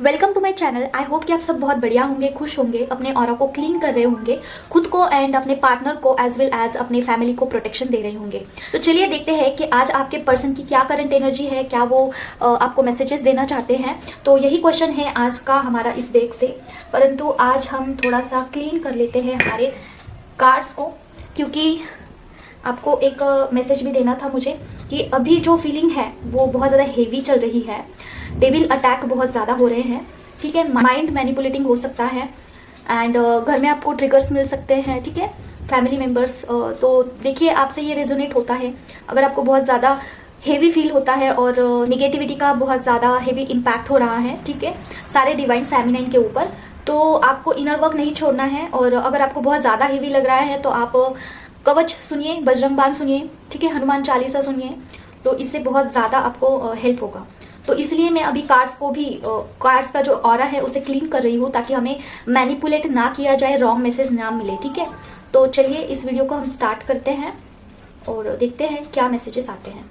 Welcome to my channel. I hope कि आप सब बहुत बढ़िया होंगे, खुश होंगे, अपने ऑरा को क्लीन कर रहे होंगे, खुद को एंड अपने पार्टनर को एज वेल एज अपने फैमिली को प्रोटेक्शन दे रहे होंगे। तो चलिए देखते हैं कि आज आपके पर्सन की क्या करंट एनर्जी है, क्या वो आपको मैसेजेस देना चाहते हैं। तो यही क्वेश्चन है आज का हमारा इस डेक से। परंतु आज हम थोड़ा सा क्लीन कर लेते हैं हमारे कार्ड्स को, क्योंकि आपको एक मैसेज भी देना था मुझे कि अभी जो फीलिंग है वो बहुत ज़्यादा हेवी चल रही है। डेविल अटैक बहुत ज़्यादा हो रहे हैं, ठीक है। माइंड मैनिपुलेटिंग हो सकता है एंड घर में आपको ट्रिगर्स मिल सकते हैं, ठीक है। फैमिली मेम्बर्स, तो देखिए आपसे ये रेजोनेट होता है। अगर आपको बहुत ज़्यादा हेवी फील होता है और निगेटिविटी का बहुत ज़्यादा हेवी इम्पैक्ट हो रहा है, ठीक है, सारे डिवाइन फेमिनाइन के ऊपर, तो आपको इनर वर्क नहीं छोड़ना है। और अगर आपको बहुत ज़्यादा हेवी लग रहा है तो आप कवच सुनिए, बजरंग बाण सुनिए, ठीक है, हनुमान चालीसा सुनिए, तो इससे बहुत ज़्यादा आपको हेल्प होगा। तो इसलिए मैं अभी कार्ड्स को भी, कार्ड्स का जो ऑरा है उसे क्लीन कर रही हूँ, ताकि हमें मैनिपुलेट ना किया जाए, रॉन्ग मैसेज ना मिले, ठीक है। तो चलिए इस वीडियो को हम स्टार्ट करते हैं और देखते हैं क्या मैसेजेस आते हैं।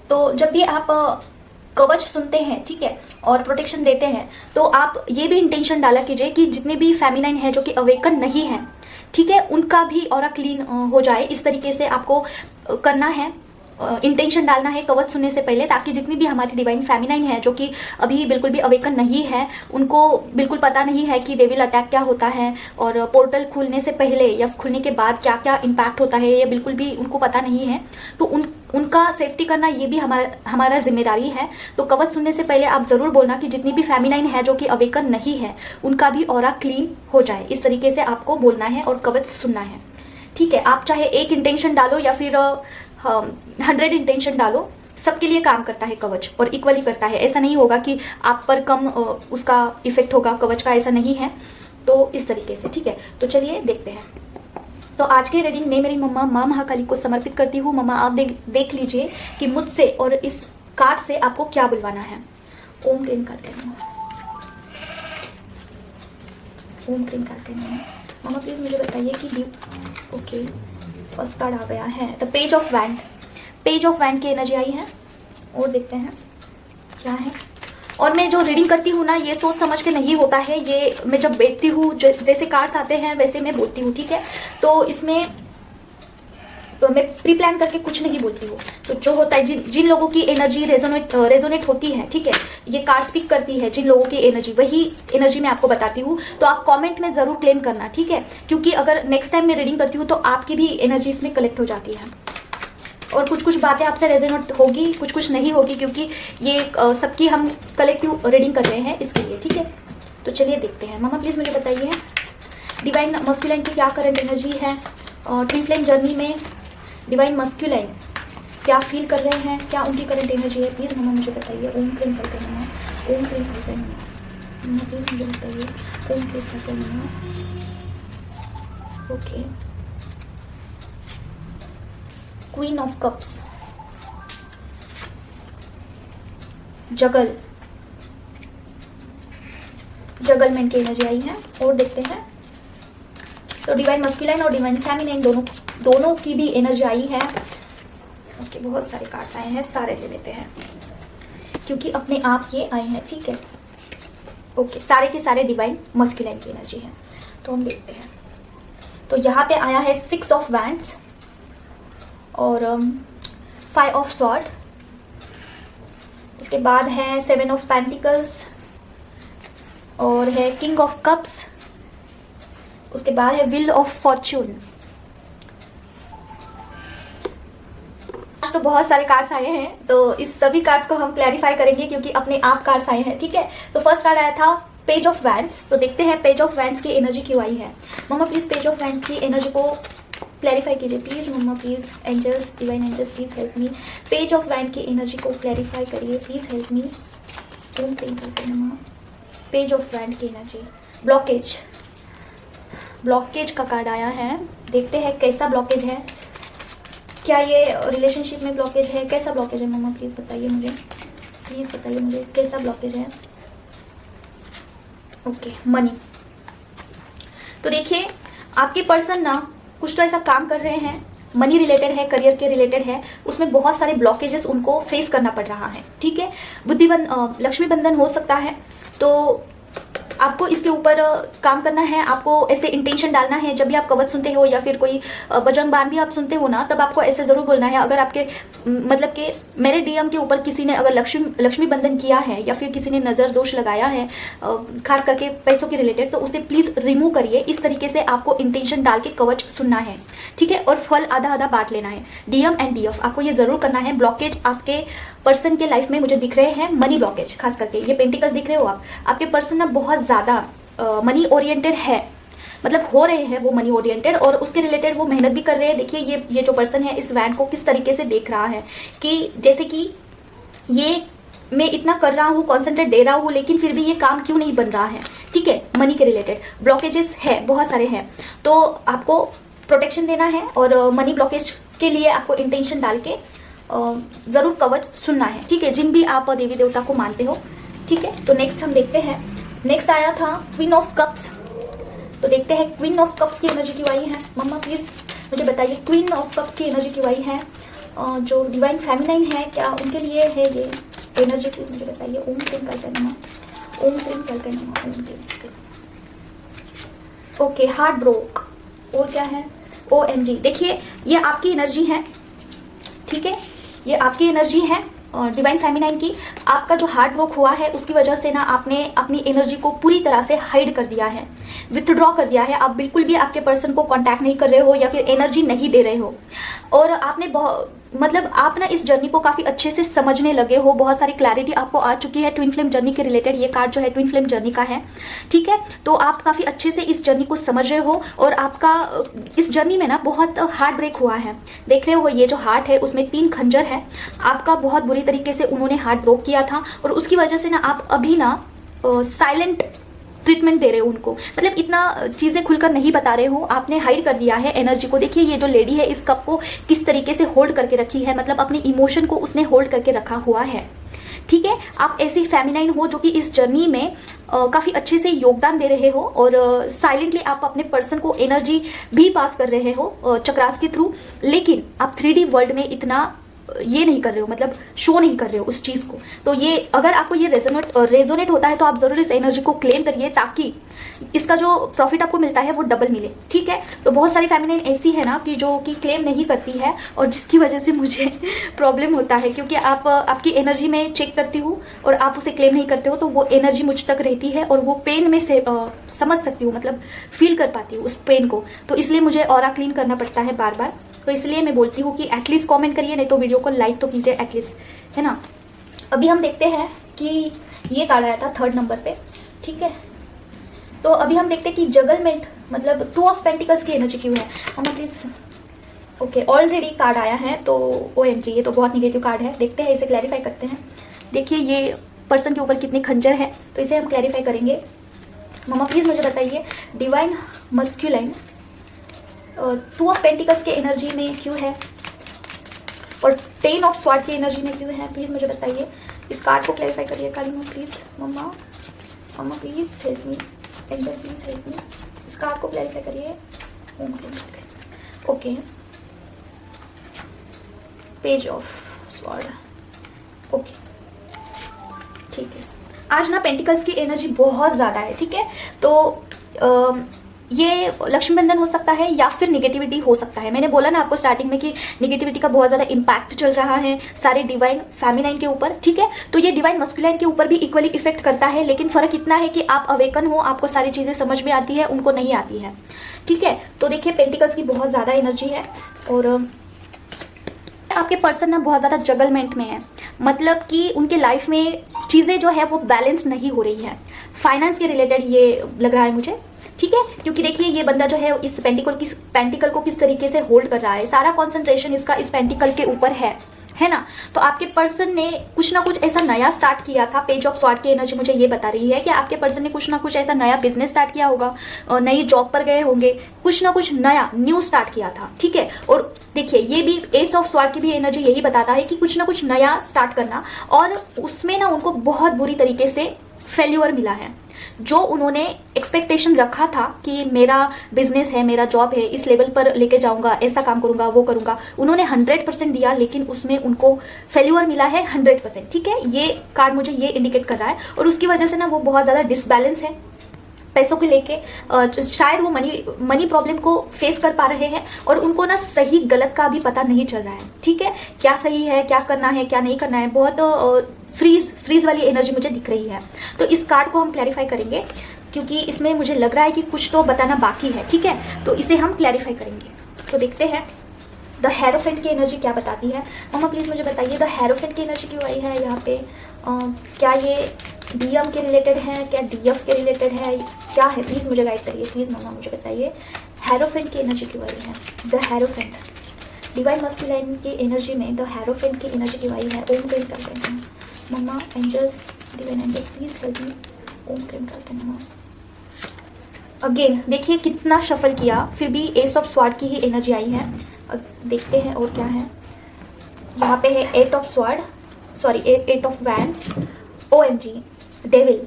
तो जब भी आप कवच सुनते हैं, ठीक है, और प्रोटेक्शन देते हैं, तो आप ये भी इंटेंशन डाला कीजिए कि जितने भी फेमिनाइन है जो कि अवेकन नहीं है, ठीक है, उनका भी ऑरा क्लीन हो जाए। इस तरीके से आपको करना है, इंटेंशन डालना है कवच सुनने से पहले, ताकि जितनी भी हमारी डिवाइन फेमिनाइन है जो कि अभी बिल्कुल भी अवेकन नहीं है, उनको बिल्कुल पता नहीं है कि डेविल अटैक क्या होता है और पोर्टल खुलने से पहले या खुलने के बाद क्या क्या इम्पैक्ट होता है, ये बिल्कुल भी उनको पता नहीं है। तो उनका सेफ्टी करना ये भी हमारा जिम्मेदारी है। तो कवच सुनने से पहले आप जरूर बोलना कि जितनी भी फेमिनाइन है जो कि अवेकन नहीं है, उनका भी ऑरा क्लीन हो जाए। इस तरीके से आपको बोलना है और कवच सुनना है, ठीक है। आप चाहे एक इंटेंशन डालो या फिर 100 इंटेंशन डालो, सबके लिए काम करता है कवच और इक्वली करता है। ऐसा नहीं होगा कि आप पर कम उसका इफेक्ट होगा कवच का, ऐसा नहीं है। तो इस तरीके से, ठीक है। तो चलिए देखते हैं। तो आज के रीडिंग में मेरी मम्मा माँ महाकाली को समर्पित करती हूँ। मम्मा आप देख लीजिए कि मुझसे और इस कार्ड से आपको क्या बुलवाना है। ओम क्लीन करके ओम क्लीन करके मम्मा प्लीज मुझे बताइए कि ओके, फर्स्ट कार्ड आ गया है the page of wand. Page of wand की एनर्जी आई है और देखते हैं क्या है। और मैं जो रीडिंग करती हूँ ना, ये सोच समझ के नहीं होता है, ये मैं जब बैठती हूँ जैसे कार्ड्स आते हैं वैसे मैं बोलती हूँ, ठीक है। तो इसमें तो मैं प्री प्लान करके कुछ नहीं बोलती हूँ। तो जो होता है, जिन लोगों की एनर्जी रेजोनेट होती है, ठीक है, ये कार्ड स्पीक करती है जिन लोगों की एनर्जी, वही एनर्जी मैं आपको बताती हूँ। तो आप कमेंट में जरूर क्लेम करना, ठीक है, क्योंकि अगर नेक्स्ट टाइम मैं रीडिंग करती हूँ तो आपकी भी एनर्जी इसमें कलेक्ट हो जाती है। और कुछ कुछ बातें आपसे रेजोनेट होगी, कुछ कुछ नहीं होगी, क्योंकि ये सबकी हम कलेक्टिव रीडिंग कर रहे हैं इसके लिए, ठीक है। तो चलिए देखते हैं। मम्मा प्लीज मुझे बताइए डिवाइन मस्कुलाइन की क्या करंट एनर्जी है, ट्विन फ्लेम जर्नी में डिवाइन मस्कुलाइन क्या फील कर रहे हैं, क्या उनकी करंट एनर्जी है, प्लीज मम्मा मुझे बताइए। ओम क्लीन करते हैं मम्मा, ओम क्लीन करते हैं मम्मा, प्लीज मुझे बताइए। ओम क्लीन करते हैं मम्मा। ओके, क्वीन ऑफ कप्स, जगलमेंट की एनर्जी आई है और देखते हैं। तो डिवाइन मस्कुलाइन और डिवाइन फेमिनाइन दोनों की भी एनर्जी आई है। ओके, बहुत सारे कार्ड्स आए हैं, सारे ले लेते हैं क्योंकि अपने आप ये आए हैं, ठीक है। ओके, सारे के सारे डिवाइन मस्कुलाइन की एनर्जी है। तो हम देखते हैं। तो यहाँ पे आया है 6 ऑफ वैंड्स और 5 ऑफ स्वॉर्ड, उसके बाद है 7 ऑफ पेंटिकल्स और है किंग ऑफ कप्स, उसके बाद है व्हील ऑफ फॉर्च्यून। आज तो बहुत सारे कार्ड्स आए हैं, तो इस सभी कार्ड्स को हम क्लैरिफाई करेंगे क्योंकि अपने आप कार्ड्स आए हैं, ठीक है। तो फर्स्ट कार्ड आया था पेज ऑफ वैंड्स। तो देखते हैं पेज ऑफ वैंड्स की एनर्जी क्यों आई है। Mumma please page of wands की एनर्जी को क्लैरिफाई कीजिए please mamma, please angels, divine angels please help me. Page of wand की एनर्जी को क्लैरिफाई करिए, प्लीज हेल्प मी। क्यों प्लेन करते हैं मम्मा। पेज ऑफ वैंड की एनर्जी, ब्लॉकेज का कार्ड आया है। देखते हैं कैसा ब्लॉकेज है, क्या ये रिलेशनशिप में ब्लॉकेज है, कैसा ब्लॉकेज है मम्मा प्लीज बताइए मुझे, प्लीज बताइए मुझे कैसा ब्लॉकेज है। Okay, money. तो देखिए आपके पर्सन ना कुछ तो ऐसा काम कर रहे हैं मनी रिलेटेड है, करियर के रिलेटेड है, उसमें बहुत सारे ब्लॉकेजेस उनको फेस करना पड़ रहा है। ठीक है, लक्ष्मी बंधन हो सकता है, तो आपको इसके ऊपर काम करना है। आपको ऐसे इंटेंशन डालना है, जब भी आप कवच सुनते हो या फिर कोई बजरंग बाण भी आप सुनते हो ना, तब आपको ऐसे जरूर बोलना है। अगर आपके मतलब कि मेरे डीएम के ऊपर किसी ने अगर लक्ष्मी बंधन किया है या फिर किसी ने नजर दोष लगाया है खास करके पैसों के रिलेटेड, तो उसे प्लीज रिमूव करिए। इस तरीके से आपको इंटेंशन डाल के कवच सुनना है। ठीक है, और फल आधा आधा बांट लेना है। डीएम एंड डीएफ आपको ये जरूर करना है। ब्लॉकेज आपके पर्सन के लाइफ में मुझे दिख रहे हैं, मनी ब्लॉकेज, खास करके ये पेंटिकल दिख रहे हो आपके पर्सन ना बहुत ज्यादा मनी ओरिएंटेड है, मतलब हो रहे हैं वो मनी ओरिएंटेड, और उसके रिलेटेड वो मेहनत भी कर रहे हैं। देखिए ये जो पर्सन है इस वैन को किस तरीके से देख रहा है कि जैसे कि ये मैं इतना कर रहा हूँ, कॉन्सेंट्रेट दे रहा हूँ, लेकिन फिर भी ये काम क्यों नहीं बन रहा है। ठीक है, मनी के रिलेटेड ब्लॉकेजेस है, बहुत सारे हैं, तो आपको प्रोटेक्शन देना है और मनी ब्लॉकेज के लिए आपको इंटेंशन डाल के जरूर कवच सुनना है। ठीक है, जिन भी आप देवी देवता को मानते हो। ठीक है, तो नेक्स्ट हम देखते हैं। नेक्स्ट आया था क्वीन ऑफ कप्स, तो देखते हैं क्वीन ऑफ कप्स की एनर्जी क्यों आई है। मम्मा प्लीज मुझे बताइए क्वीन ऑफ कप्स की एनर्जी क्यों आई है। जो डिवाइन फेमिनाइन है क्या उनके लिए है ये एनर्जी, प्लीज मुझे बताइए। ओम क्लीम करके नमः, ओम क्लीम करके नमः, ओम क्लीम। ओके, हार्ट ब्रोक, और क्या है, OMG। देखिए ये आपकी एनर्जी है। ठीक है, ये आपकी एनर्जी है डिवाइन फेमिनाइन की। आपका जो हार्ट ब्रोक हुआ है उसकी वजह से ना आपने अपनी एनर्जी को पूरी तरह से हाइड कर दिया है, विथड्रॉ कर दिया है। आप बिल्कुल भी आपके पर्सन को कांटेक्ट नहीं कर रहे हो या फिर एनर्जी नहीं दे रहे हो, और आपने मतलब आप ना इस जर्नी को काफी अच्छे से समझने लगे हो। बहुत सारी क्लैरिटी आपको आ चुकी है ट्विन फ्लेम जर्नी के रिलेटेड। ये कार्ड जो है ट्विन फ्लेम जर्नी का है। ठीक है, तो आप काफी अच्छे से इस जर्नी को समझ रहे हो, और आपका इस जर्नी में ना बहुत हार्ट ब्रेक हुआ है। देख रहे हो ये जो हार्ट है उसमें 3 खंजर है। आपका बहुत बुरी तरीके से उन्होंने हार्ट ब्रोक किया था, और उसकी वजह से ना आप अभी ना साइलेंट ट्रीटमेंट दे रहे हो उनको, मतलब इतना चीजें खुलकर नहीं बता रहे हो, आपने हाइड कर दिया है एनर्जी को। देखिए ये जो लेडी है इस कप को किस तरीके से होल्ड करके रखी है, मतलब अपनी इमोशन को उसने होल्ड करके रखा हुआ है। ठीक है, आप ऐसी फेमिनाइन हो जो कि इस जर्नी में काफी अच्छे से योगदान दे रहे हो, और साइलेंटली आप अपने पर्सन को एनर्जी भी पास कर रहे हो चक्रास के थ्रू, लेकिन आप 3D वर्ल्ड में इतना ये नहीं कर रहे हो, मतलब शो नहीं कर रहे हो उस चीज को। तो ये अगर आपको ये रेजोनेट होता है तो आप जरूर इस एनर्जी को क्लेम करिए, ताकि इसका जो प्रॉफिट आपको मिलता है वो डबल मिले। ठीक है, तो बहुत सारी फेमिनाइन ऐसी है ना कि जो कि क्लेम नहीं करती है, और जिसकी वजह से मुझे प्रॉब्लम होता है, क्योंकि आपकी एनर्जी में चेक करती हूँ और आप उसे क्लेम नहीं करते हो, तो वो एनर्जी मुझ तक रहती है और वो पेन में से समझ सकती हूँ, मतलब फील कर पाती हूँ उस पेन को। तो इसलिए मुझे ऑरा क्लीन करना पड़ता है बार बार। तो इसलिए मैं बोलती हूँ कि एटलीस्ट कमेंट करिए, नहीं तो वीडियो को लाइक तो कीजिए एटलीस्ट, है ना। अभी हम देखते हैं कि ये कार्ड आया था 3rd नंबर पे। ठीक है, तो अभी हम देखते हैं कि जगलमेंट मतलब 2 ऑफ पेंटिकल्स की एनर्जी क्यों है। हम प्लीज ओके, ऑलरेडी कार्ड आया है, तो OMG ये तो बहुत निगेटिव कार्ड है। देखते हैं, इसे क्लैरिफाई करते हैं। देखिए ये पर्सन के ऊपर कितने खंजर है, तो इसे हम क्लैरिफाई करेंगे। मम्मा प्लीज मुझे बताइए डिवाइन मस्क्यूलाइन 2 ऑफ पेंटिकल्स के एनर्जी में क्यों है, और 10 ऑफ स्वॉर्ड की एनर्जी में क्यों है, प्लीज मुझे बताइए। इस कार्ड को क्लैरिफाई करिए Kali Maa please. Mamma please help me, angel please help me, इस कार्ड को क्लैरिफाई करिए। Okay, page of sword, okay ठीक है। आज ना पेंटिकल्स की एनर्जी बहुत ज्यादा है। ठीक है, तो ये लक्ष्मी बंधन हो सकता है या फिर निगेटिविटी हो सकता है। मैंने बोला ना आपको स्टार्टिंग में कि निगेटिविटी का बहुत ज्यादा इम्पैक्ट चल रहा है सारे डिवाइन फेमिनाइन के ऊपर। ठीक है, तो ये डिवाइन मस्कुलाइन के ऊपर भी इक्वली इफेक्ट करता है, लेकिन फर्क इतना है कि आप अवेकन हो, आपको सारी चीजें समझ में आती है, उनको नहीं आती है। ठीक है, तो देखिए पेंटिकल्स की बहुत ज्यादा एनर्जी है, और आपके पर्सन ना बहुत ज्यादा जगलमेंट में है, मतलब कि उनके लाइफ में चीजें जो है वो बैलेंस नहीं हो रही है। फाइनेंस के रिलेटेड ये लग रहा है मुझे। ठीक है, क्योंकि देखिए ये बंदा जो है इस पेंटिकल को किस तरीके से होल्ड कर रहा है, सारा कॉन्सेंट्रेशन इसका इस पेंटिकल के ऊपर है ना। तो आपके पर्सन ने कुछ ना कुछ ऐसा नया स्टार्ट किया था। पेज ऑफ स्वॉर्ड की एनर्जी मुझे ये बता रही है कि आपके पर्सन ने कुछ ना कुछ ऐसा नया बिजनेस स्टार्ट किया होगा, नई जॉब पर गए होंगे, कुछ ना कुछ नया न्यू स्टार्ट किया था। ठीक है, और देखिए ये भी एस ऑफ स्वॉर्ड की भी एनर्जी यही बताता है कि कुछ ना कुछ नया स्टार्ट करना, और उसमें ना उनको बहुत बुरी तरीके से फेल्यूर मिला है। जो उन्होंने एक्सपेक्टेशन रखा था कि मेरा बिजनेस है, मेरा जॉब है, इस लेवल पर लेके जाऊंगा, ऐसा काम करूंगा, वो करूंगा, उन्होंने 100% दिया, लेकिन उसमें उनको फेल्यूर मिला है 100%। ठीक है, ये कार्ड मुझे ये इंडिकेट कर रहा है, और उसकी वजह से ना वो बहुत ज़्यादा डिसबैलेंस है पैसों को लेके। शायद वो मनी प्रॉब्लम को फेस कर पा रहे हैं, और उनको ना सही गलत का भी पता नहीं चल रहा है। ठीक है, क्या सही है, क्या करना है, क्या नहीं करना है, बहुत फ्रीज वाली एनर्जी मुझे दिख रही है। तो इस कार्ड को हम क्लैरिफाई करेंगे, क्योंकि इसमें मुझे लग रहा है कि कुछ तो बताना बाकी है। ठीक है, तो इसे हम क्लैरिफाई करेंगे। तो देखते हैं द हेरोफेंट की एनर्जी क्या बताती है। मम्मा प्लीज़ मुझे बताइए, द हेरोफेंट की एनर्जी क्यों आई है यहाँ पे? क्या ये डीएम के रिलेटेड है, क्या डीएफ के रिलेटेड है, क्या है? प्लीज़ मुझे गाइड करिए, प्लीज़ मम्मा मुझे बताइए हेरोफेंट की एनर्जी क्यों आई है। द हेरोफेंट डिवाइन मस्कुलाइन की एनर्जी में द हेरोफेंट की एनर्जी क्यों आई है? ओम क्रीम करते हैं mamma, angels, divine angels please help me. Om क्रीम करते हैं मम्मा। अगेन देखिए कितना शफल किया, फिर भी एस ऑफ स्वॉर्ड की ही एनर्जी आई है। देखते हैं और क्या है। यहाँ पे है 8 of sword, sorry 8 of wands. OMG, devil,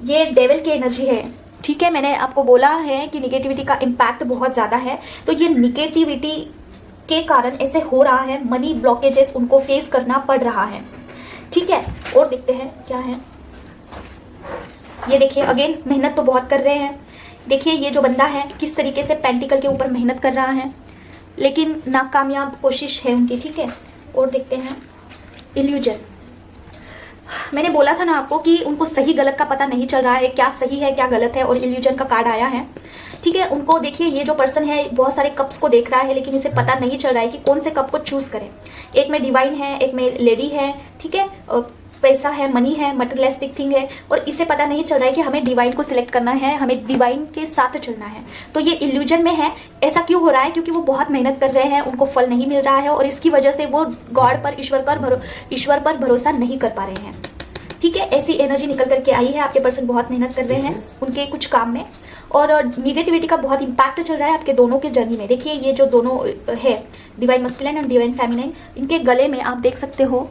ये डेविल की एनर्जी है। ठीक है, मैंने आपको बोला है कि निगेटिविटी का इम्पैक्ट बहुत ज़्यादा है, तो ये निगेटिविटी के कारण ऐसे हो रहा है, मनी ब्लॉकेजेस उनको फेस करना पड़ रहा है। ठीक है, और देखते हैं क्या है। ये देखिए अगेन मेहनत तो बहुत कर रहे हैं। देखिए ये जो बंदा है किस तरीके से पेंटिकल के ऊपर मेहनत कर रहा है, लेकिन नाकामयाब कोशिश है उनकी। ठीक है, और देखते हैं इल्यूजन। मैंने बोला था ना आपको कि उनको सही गलत का पता नहीं चल रहा है, क्या सही है क्या गलत है, और इल्यूजन का कार्ड आया है। ठीक है, उनको देखिए ये जो पर्सन है बहुत सारे कप्स को देख रहा है, लेकिन इसे पता नहीं चल रहा है कि कौन से कप को चूज करें। एक में डिवाइन है, एक में लेडी है। ठीक है, पैसा है, मनी है, मटेरियलिस्टिक थिंग है, और इसे पता नहीं चल रहा है कि हमें डिवाइन को सिलेक्ट करना है, हमें डिवाइन के साथ चलना है। तो ये इल्यूजन में है। ऐसा क्यों हो रहा है? क्योंकि वो बहुत मेहनत कर रहे हैं, उनको फल नहीं मिल रहा है, और इसकी वजह से वो गॉड पर, ईश्वर पर भरोसा नहीं कर पा रहे हैं। ठीक है, ऐसी एनर्जी निकल करके आई है। आपके पर्सन बहुत मेहनत कर रहे हैं उनके कुछ काम में, और निगेटिविटी का बहुत इंपैक्ट चल रहा है आपके दोनों के जर्नी में। देखिए ये जो दोनों है, डिवाइन मस्कुलाइन और डिवाइन फेमिनाइन, इनके गले में आप देख सकते हो,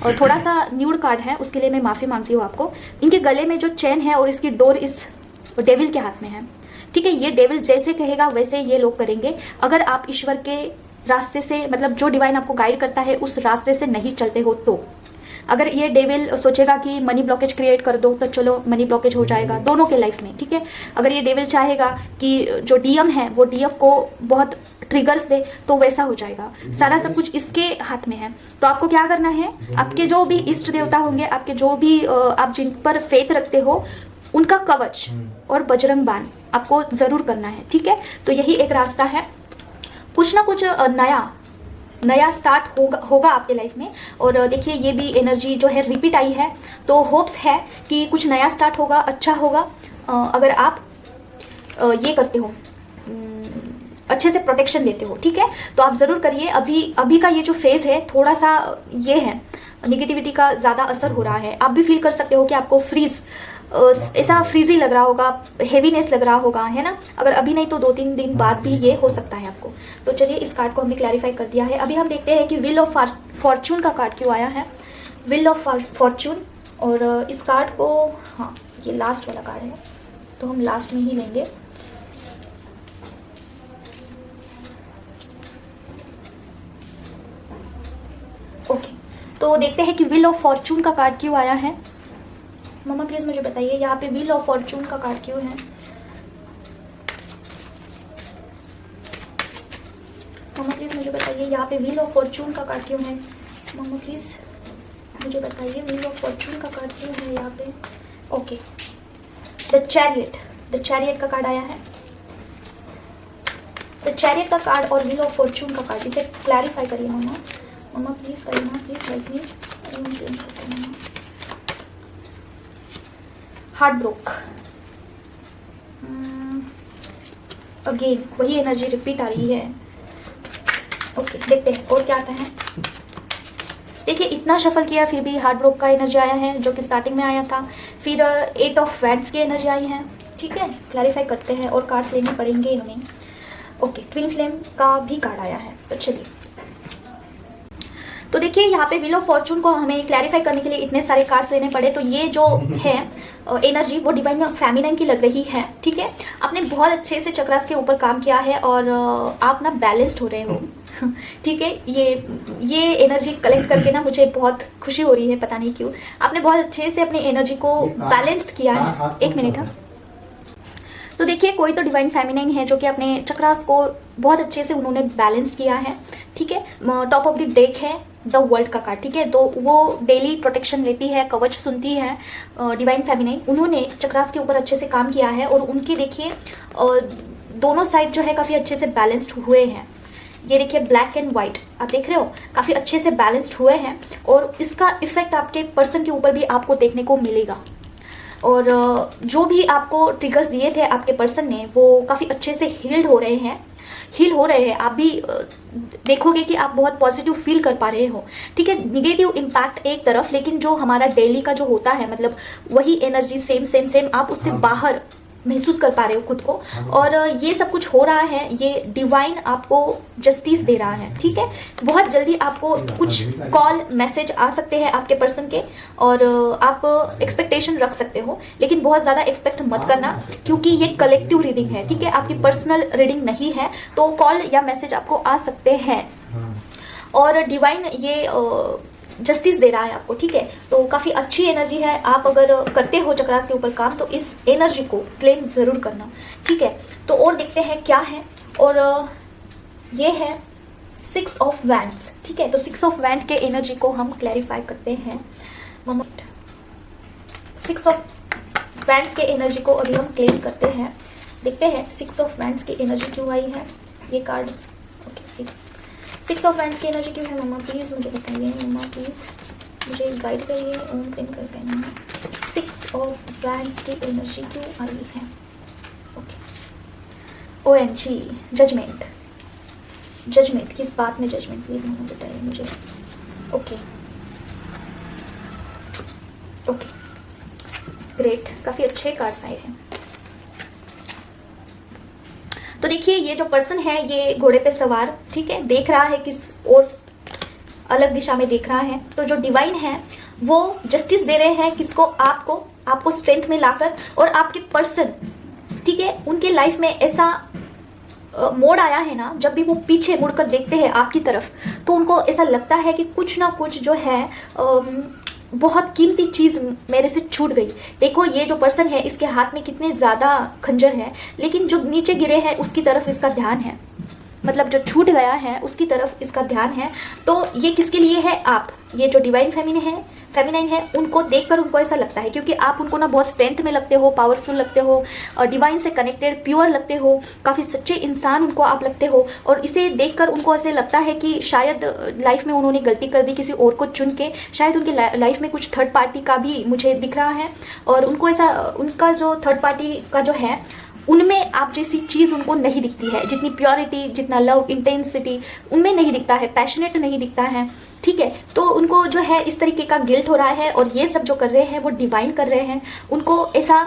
और थोड़ा सा न्यूड कार्ड है, उसके लिए मैं माफ़ी मांगती हूँ आपको। इनके गले में जो चेन है और इसकी डोर इस डेविल के हाथ में है। ठीक है, ये डेविल जैसे कहेगा वैसे ये लोग करेंगे। अगर आप ईश्वर के रास्ते से, मतलब जो डिवाइन आपको गाइड करता है उस रास्ते से नहीं चलते हो, तो अगर ये डेविल सोचेगा कि मनी ब्लॉकेज क्रिएट कर दो, तो चलो मनी ब्लॉकेज हो जाएगा दोनों के लाइफ में। ठीक है, अगर ये डेविल चाहेगा कि जो डीएम है वो डीएफ को बहुत ट्रिगर्स दे, तो वैसा हो जाएगा। सारा सब कुछ इसके हाथ में है। तो आपको क्या करना है, आपके जो भी इष्ट देवता होंगे, आपके जो भी आप जिन पर फेथ रखते हो, उनका कवच और बजरंग बाण आपको जरूर करना है। ठीक है, तो यही एक रास्ता है। कुछ ना कुछ नया स्टार्ट होगा आपके लाइफ में। और देखिए ये भी एनर्जी जो है रिपीट आई है, तो होप्स है कि कुछ नया स्टार्ट होगा, अच्छा होगा। अगर आप ये करते हो, अच्छे से प्रोटेक्शन देते हो। ठीक है, तो आप ज़रूर करिए। अभी का ये जो फेज़ है थोड़ा सा ये है, निगेटिविटी का ज़्यादा असर हो रहा है। आप भी फील कर सकते हो कि आपको ऐसा फ्रीजी लग रहा होगा, हेवीनेस लग रहा होगा, है ना। अगर अभी नहीं तो 2-3 दिन बाद भी ये हो सकता है आपको। तो चलिए इस कार्ड को हमने क्लैरिफाई कर दिया है। अभी हम देखते हैं कि व्हील ऑफ फॉर्चून का कार्ड क्यों आया है। व्हील ऑफ फॉर्चून, और इस कार्ड को, हाँ ये लास्ट वाला कार्ड है तो हम लास्ट में ही लेंगे। ओके, तो देखते हैं कि व्हील ऑफ फॉर्चून का कार्ड क्यों आया है। मम्मा प्लीज मुझे बताइए यहाँ पे व्हील ऑफ फॉर्चून का कार्ड क्यों है। मम्मा प्लीज मुझे बताइए यहाँ पे व्हील ऑफ फॉर्चून का कार्ड क्यों है। मम्मा प्लीज मुझे बताइए व्हील ऑफ फॉर्चून का कार्ड क्यों है यहाँ पे। ओके, द चैरियट का कार्ड आया है। द चैरियट का कार्ड और व्हील ऑफ फॉर्चून का कार्ड, इसे क्लैरिफाई करिए मम्मा। मम्मा प्लीज करिए ना, please help me. Heart broke, again वही एनर्जी रिपीट आ रही है। ओके, देखते हैं और क्या आता है। देखिए इतना शफल किया फिर भी हार्ट ब्रोक का एनर्जी आया है, जो कि स्टार्टिंग में आया था। फिर 8 ऑफ वैंड्स की एनर्जी आई है। ठीक है, क्लैरिफाई करते हैं और कार्ड्स लेने पड़ेंगे इन्होंने। ओके, ट्विन फ्लेम का भी कार्ड आया है। तो चलिए, तो देखिए यहाँ पे व्हील ऑफ फॉर्चून को हमें क्लैरिफाई करने के लिए इतने सारे कार्ड्स लेने पड़े, तो ये जो है एनर्जी वो डिवाइन फेमिनाइन की लग रही है। ठीक है, आपने बहुत अच्छे से चक्रास के ऊपर काम किया है और आप ना बैलेंस्ड हो रहे हो। ठीक है, ये एनर्जी कलेक्ट करके ना मुझे बहुत खुशी हो रही है, पता नहीं क्यों। आपने बहुत अच्छे से अपनी एनर्जी को बैलेंस्ड किया है। एक मिनट। हाँ, तो देखिए कोई तो डिवाइन फेमिनाइन है जो कि अपने चक्रास को बहुत अच्छे से उन्होंने बैलेंस किया है। ठीक है, टॉप ऑफ द डेक है द वर्ल्ड का कार्ड। ठीक है, तो वो डेली प्रोटेक्शन लेती है, कवच सुनती है डिवाइन फेमिनाइन। उन्होंने चक्रास के ऊपर अच्छे से काम किया है और उनके देखिए दोनों साइड जो है काफ़ी अच्छे से बैलेंस्ड हुए हैं। ये देखिए ब्लैक एंड व्हाइट, आप देख रहे हो, काफ़ी अच्छे से बैलेंस्ड हुए हैं और इसका इफेक्ट आपके पर्सन के ऊपर भी आपको देखने को मिलेगा। और जो भी आपको ट्रिगर्स दिए थे आपके पर्सन ने वो काफ़ी अच्छे से हील हो रहे हैं। आप भी देखोगे कि आप बहुत पॉजिटिव फील कर पा रहे हो। ठीक है, निगेटिव इम्पैक्ट एक तरफ, लेकिन जो हमारा डेली का जो होता है, मतलब वही एनर्जी सेम आप उससे बाहर महसूस कर पा रहे हो खुद को। और ये सब कुछ हो रहा है, ये डिवाइन आपको जस्टिस दे रहा है। ठीक है, बहुत जल्दी आपको कुछ कॉल मैसेज आ सकते हैं आपके पर्सन के और आप एक्सपेक्टेशन रख सकते हो, लेकिन बहुत ज़्यादा एक्सपेक्ट मत करना क्योंकि ये कलेक्टिव रीडिंग है। ठीक है, आपकी पर्सनल रीडिंग नहीं है, तो कॉल या मैसेज आपको आ सकते हैं और डिवाइन ये जस्टिस दे रहा है आपको। ठीक है, तो काफ़ी अच्छी एनर्जी है। आप अगर करते हो चक्रास के ऊपर काम तो इस एनर्जी को क्लेम ज़रूर करना। ठीक है, तो और देखते हैं क्या है। और ये है 6 ऑफ वैंड्स। ठीक है, तो 6 ऑफ वैंड के एनर्जी को हम क्लैरिफाई करते हैं। 6 ऑफ वैंड्स के एनर्जी को अभी हम क्लेम करते हैं। देखते हैं 6 ऑफ वैंड्स की एनर्जी क्यों आई है। ये कार्ड ओके, 6 ऑफ वैंड्स की एनर्जी क्यों है मम्मा, प्लीज़ मुझे बताइए। मम्मा प्लीज़ मुझे गाइड करिए। ओम क्लीन करके मम्मा 6 ऑफ वैंड्स की एनर्जी क्यों आई है। ओके, OMG जजमेंट किस बात में जजमेंट, प्लीज़ मम्मा बताइए मुझे। ओके ग्रेट, काफ़ी अच्छे कार्ड्स आए हैं। तो देखिए ये जो पर्सन है ये घोड़े पे सवार, ठीक है, देख रहा है किस और अलग दिशा में देख रहा है। तो जो डिवाइन है वो जस्टिस दे रहे हैं किसको, आपको स्ट्रेंथ में लाकर। और आपके पर्सन, ठीक है, उनके लाइफ में ऐसा मोड़ आया है ना, जब भी वो पीछे मुड़कर देखते हैं आपकी तरफ तो उनको ऐसा लगता है कि कुछ ना कुछ जो है बहुत कीमती चीज़ मेरे से छूट गई। देखो ये जो पर्सन है इसके हाथ में कितने ज़्यादा खंजर है, लेकिन जो नीचे गिरे हैं उसकी तरफ इसका ध्यान है, मतलब जो छूट गया है उसकी तरफ इसका ध्यान है। तो ये किसके लिए है, आप, ये जो डिवाइन फेमिनाइन है उनको देखकर उनको ऐसा लगता है, क्योंकि आप उनको ना बहुत स्ट्रेंथ में लगते हो, पावरफुल लगते हो, और डिवाइन से कनेक्टेड प्योर लगते हो, काफ़ी सच्चे इंसान उनको आप लगते हो। और इसे देखकर उनको ऐसे लगता है कि शायद लाइफ में उन्होंने गलती कर दी किसी और को चुन के, शायद उनके लाइफ में कुछ थर्ड पार्टी का भी मुझे दिख रहा है। और उनको ऐसा, उनका जो थर्ड पार्टी का जो है उनमें आप जैसी चीज़ उनको नहीं दिखती है, जितनी प्योरिटी, जितना लव, इंटेंसिटी उनमें नहीं दिखता है, पैशनेट नहीं दिखता है। ठीक है, तो उनको जो है इस तरीके का गिल्ट हो रहा है और ये सब जो कर रहे हैं वो डिवाइन कर रहे हैं, उनको ऐसा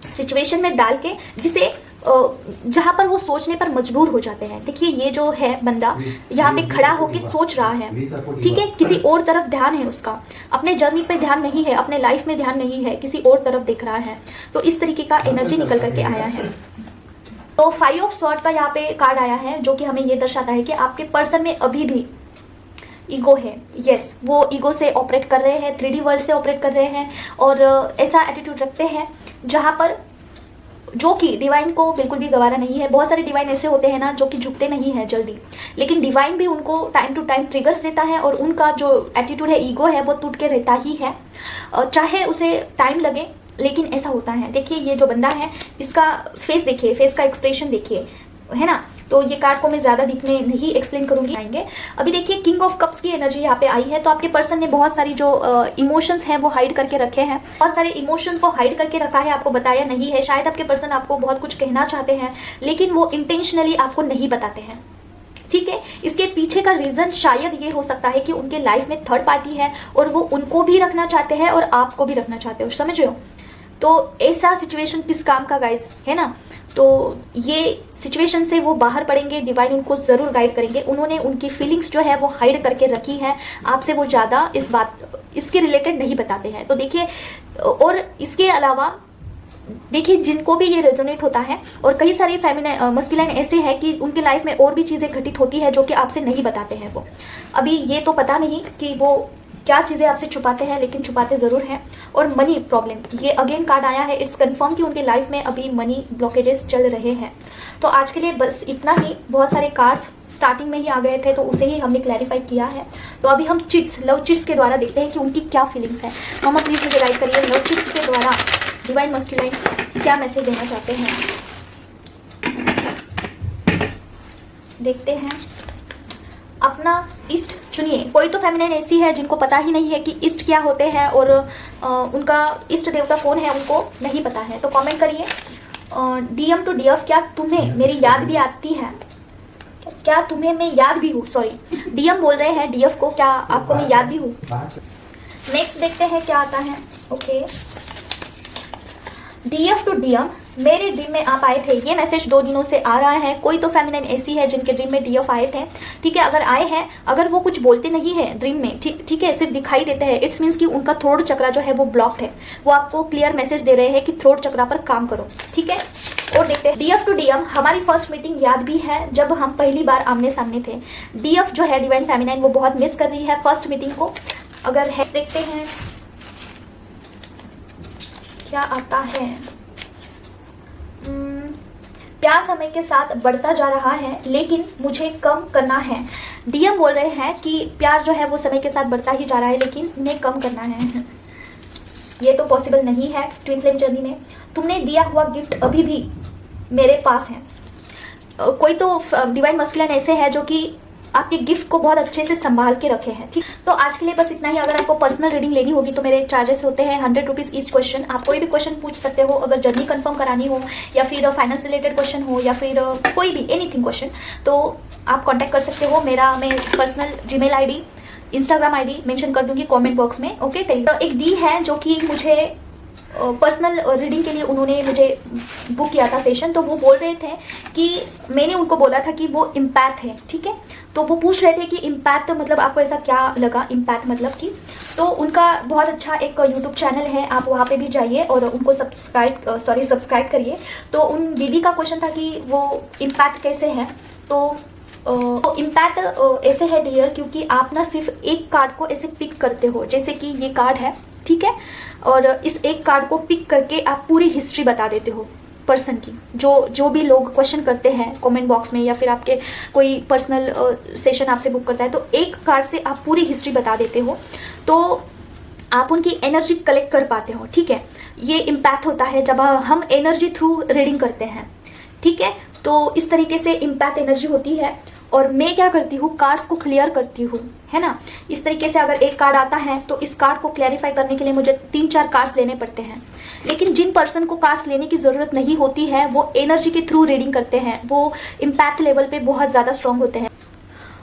सिचुएशन में डाल के जिसे जहाँ पर वो सोचने पर मजबूर हो जाते हैं। देखिए ये जो है बंदा यहाँ पे खड़ा होके सोच रहा है, ठीक है, किसी और तरफ ध्यान है उसका, अपने जर्नी पे ध्यान नहीं है, अपने लाइफ में ध्यान नहीं है, किसी और तरफ देख रहा है। तो इस तरीके का एनर्जी निकल करके आया है। तो 5 ऑफ स्वॉर्ड का यहाँ पे कार्ड आया है जो कि हमें ये दर्शाता है कि आपके पर्सन में अभी भी ईगो है। यस, वो ईगो से ऑपरेट कर रहे हैं, 3D वर्ल्ड से ऑपरेट कर रहे हैं और ऐसा एटीट्यूड रखते हैं जहाँ पर जो कि डिवाइन को बिल्कुल भी गवारा नहीं है। बहुत सारे डिवाइन ऐसे होते हैं ना जो कि झुकते नहीं हैं जल्दी, लेकिन डिवाइन भी उनको टाइम टू टाइम ट्रिगर्स देता है और उनका जो एटीट्यूड है, ईगो है, वो टूट के रहता ही है, चाहे उसे टाइम लगे, लेकिन ऐसा होता है। देखिए ये जो बंदा है इसका फेस देखिए, फेस का एक्सप्रेशन देखिए, है ना। तो ये कार्ड को मैं ज़्यादा डीप में नहीं एक्सप्लेन करूंगी, आएंगे। अभी देखिए किंग ऑफ कप्स की एनर्जी यहाँ पे आई है। तो आपके पर्सन ने बहुत सारी जो इमोशंस हैं वो हाइड करके रखे हैं, बहुत सारे इमोशंस को हाइड करके रखा है, आपको बताया नहीं है। शायद आपके पर्सन आपको बहुत कुछ कहना चाहते हैं लेकिन वो इंटेंशनली आपको नहीं बताते हैं, ठीक है। इसके पीछे का रीजन शायद ये हो सकता है कि उनके लाइफ में थर्ड पार्टी है और वो उनको भी रखना चाहते हैं और आपको भी रखना चाहते हो, समझ रहे हो। तो ऐसा सिचुएशन किस काम का गाइस, है ना। तो ये सिचुएशन से वो बाहर पड़ेंगे, डिवाइन उनको ज़रूर गाइड करेंगे। उन्होंने उनकी फीलिंग्स जो है वो हाइड करके रखी है, आपसे वो ज़्यादा इसके रिलेटेड नहीं बताते हैं। तो देखिए, और इसके अलावा देखिए, जिनको भी ये रेजोनेट होता है, और कई सारे फेमिनाइन मस्कुलाइन ऐसे हैं कि उनके लाइफ में और भी चीज़ें घटित होती है जो कि आपसे नहीं बताते हैं। वो अभी ये तो पता नहीं कि वो क्या चीज़ें आपसे छुपाते हैं, लेकिन छुपाते ज़रूर हैं। और मनी प्रॉब्लम, ये अगेन कार्ड आया है, इट्स कंफर्म कि उनके लाइफ में अभी मनी ब्लॉकेजेस चल रहे हैं। तो आज के लिए बस इतना ही। बहुत सारे कार्ड्स स्टार्टिंग में ही आ गए थे, तो उसे ही हमने क्लैरिफाई किया है। तो अभी हम चिट्स, लव चिट्स के द्वारा देखते हैं कि उनकी क्या फीलिंग्स है। मामा प्लीज़ मुझे गाइड करिए, लव चिट्स के द्वारा डिवाइन मस्कुलाइन क्या मैसेज देना चाहते हैं। देखते हैं। अपना इष्ट चुनिए। कोई तो फेमिनाइन ऐसी है जिनको पता ही नहीं है कि इष्ट क्या होते हैं, और उनका इष्ट देवता कौन है उनको नहीं पता है। तो कमेंट करिए। डीएम टू डीएफ, क्या तुम्हें मेरी याद भी आती है? क्या तुम्हें मैं याद भी हूँ? सॉरी, डीएम बोल रहे हैं डीएफ को, क्या आपको मैं याद भी हूँ? नेक्स्ट देखते हैं क्या आता है। ओके, डीएफ टू डीएम, मेरे ड्रीम में आप आए थे। ये मैसेज 2 दिनों से आ रहा है। कोई तो फेमिनाइन ऐसी है जिनके ड्रीम में डीएफ आए थे, ठीक है। अगर आए हैं, अगर वो कुछ बोलते नहीं है ड्रीम में, ठीक है, सिर्फ दिखाई देते हैं, इट्स मीन्स कि उनका थ्रोट चक्रा जो है वो ब्लॉक्ड है। वो आपको क्लियर मैसेज दे रहे हैं कि थ्रोट चक्रा पर काम करो, ठीक है। और देखते हैं डीएफ टू डीएम, हमारी फर्स्ट मीटिंग याद भी है जब हम पहली बार आमने सामने थे। डीएफ जो है डिवाइन फेमिनाइन, वो बहुत मिस कर रही है फर्स्ट मीटिंग को। अगर है, देखते हैं क्या आता है। प्यार समय के साथ बढ़ता जा रहा है, लेकिन मुझे कम करना है। डीएम बोल रहे हैं कि प्यार जो है वो समय के साथ बढ़ता ही जा रहा है, लेकिन उन्हें कम करना है। ये तो पॉसिबल नहीं है ट्विन फ्लेम जर्नी में। तुमने दिया हुआ गिफ्ट अभी भी मेरे पास है। कोई तो डिवाइन मस्कुलाइन ऐसे है जो कि आपके गिफ्ट को बहुत अच्छे से संभाल के रखे हैं, ठीक। तो आज के लिए बस इतना ही। अगर आपको पर्सनल रीडिंग लेनी होगी तो मेरे चार्जेस होते हैं 100 रुपीज़ ईच क्वेश्चन। आप कोई भी क्वेश्चन पूछ सकते हो, अगर जर्नी कंफर्म करानी हो, या फिर फाइनेंस रिलेटेड क्वेश्चन हो, या फिर कोई भी एनीथिंग क्वेश्चन, तो आप कॉन्टैक्ट कर सकते हो। मैं personal Gmail ID, Instagram ID mention कर दूंगी कमेंट बॉक्स में, ओके। एक दी है जो कि मुझे पर्सनल रीडिंग के लिए उन्होंने मुझे बुक किया था सेशन। तो वो बोल रहे थे कि मैंने उनको बोला था कि वो इम्पैथ है, ठीक है। तो वो पूछ रहे थे कि इम्पैथ मतलब आपको ऐसा क्या लगा, इम्पैथ मतलब कि। तो उनका बहुत अच्छा एक यूट्यूब चैनल है, आप वहाँ पे भी जाइए और उनको सब्सक्राइब करिए। तो उन दीदी का क्वेश्चन था कि वो इम्पैथ कैसे है। तो इम्पैक्ट ऐसे है डियर, क्योंकि आप ना सिर्फ एक कार्ड को ऐसे पिक करते हो, जैसे कि ये कार्ड है, ठीक है। और इस एक कार्ड को पिक करके आप पूरी हिस्ट्री बता देते हो पर्सन की। जो भी लोग क्वेश्चन करते हैं कमेंट बॉक्स में, या फिर आपके कोई पर्सनल सेशन आपसे बुक करता है, तो एक कार्ड से आप पूरी हिस्ट्री बता देते हो। तो आप उनकी एनर्जी कलेक्ट कर पाते हो, ठीक है। ये इम्पैक्ट होता है जब हम एनर्जी थ्रू रीडिंग करते हैं, ठीक है। तो इस तरीके से इम्पैक्ट एनर्जी होती है। और मैं क्या करती हूँ, कार्ड्स को क्लियर करती हूँ, है ना। इस तरीके से अगर एक कार्ड आता है तो इस कार्ड को क्लैरिफाई करने के लिए मुझे 3-4 कार्ड्स लेने पड़ते हैं। लेकिन जिन पर्सन को कार्ड्स लेने की ज़रूरत नहीं होती है, वो एनर्जी के थ्रू रीडिंग करते हैं, वो इम्पैक्ट लेवल पे बहुत ज़्यादा स्ट्रॉन्ग होते हैं।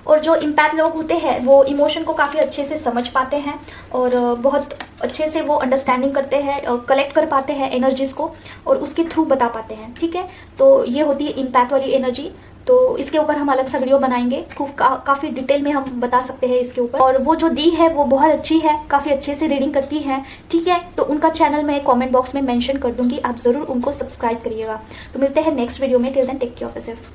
और जो इम्पैक्ट लोग होते हैं वो इमोशन को काफ़ी अच्छे से समझ पाते हैं, और बहुत अच्छे से वो अंडरस्टैंडिंग करते हैं, कलेक्ट कर पाते हैं एनर्जीज़ को, और उसके थ्रू बता पाते हैं, ठीक है। तो ये होती है इम्पैक्ट वाली एनर्जी। तो इसके ऊपर हम अलग सा वीडियो बनाएंगे, खूब काफ़ी डिटेल में हम बता सकते हैं इसके ऊपर। और वो जो दी है वो बहुत अच्छी है, काफ़ी अच्छे से रीडिंग करती है, ठीक है। तो उनका चैनल मैं कमेंट बॉक्स में मेंशन कर दूंगी, आप ज़रूर उनको सब्सक्राइब करिएगा। तो मिलते हैं नेक्स्ट वीडियो में। Till then take care of yourself.